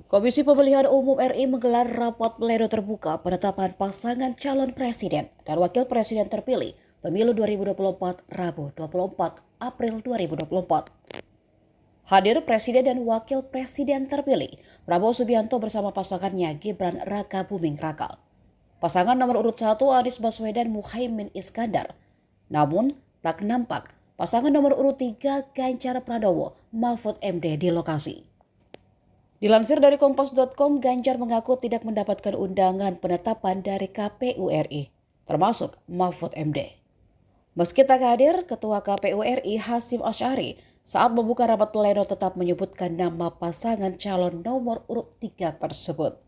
Komisi Pemilihan Umum RI menggelar rapat pleno terbuka penetapan pasangan calon presiden dan wakil presiden terpilih pemilu 2024 Rabu 24 April 2024. Hadir Presiden dan Wakil Presiden terpilih Prabowo Subianto bersama pasangannya Gibran Rakabuming Rakal. Pasangan nomor urut 1 Anies Baswedan Muhaimin Iskandar. Namun tak nampak pasangan nomor urut 3 Ganjar Pranowo Mahfud MD di lokasi. Dilansir dari Kompas.com, Ganjar mengaku tidak mendapatkan undangan penetapan dari KPU RI, termasuk Mahfud MD. Meski tak hadir, Ketua KPU RI Hasyim Asy'ari saat membuka rapat pleno tetap menyebutkan nama pasangan calon nomor urut 3 tersebut.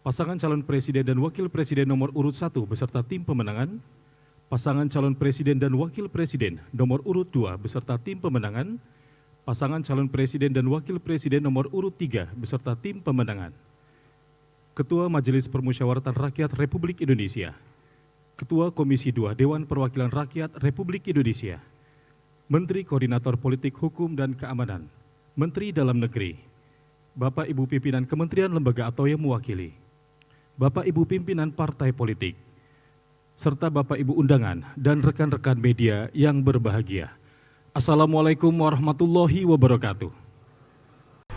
Pasangan calon presiden dan wakil presiden nomor urut 1 beserta tim pemenangan, pasangan calon presiden dan wakil presiden nomor urut 2 beserta tim pemenangan, pasangan calon presiden dan wakil presiden nomor urut 3 beserta tim pemenangan. Ketua Majelis Permusyawaratan Rakyat Republik Indonesia, Ketua Komisi 2 Dewan Perwakilan Rakyat Republik Indonesia, Menteri Koordinator Politik Hukum dan Keamanan, Menteri Dalam Negeri, Bapak Ibu Pimpinan Kementerian Lembaga atau yang mewakili, Bapak Ibu Pimpinan Partai Politik, serta Bapak Ibu undangan dan rekan-rekan media yang berbahagia. Assalamualaikum warahmatullahi wabarakatuh.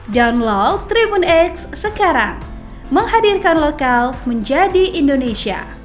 Download Tribun X sekarang, menghadirkan lokal menjadi Indonesia.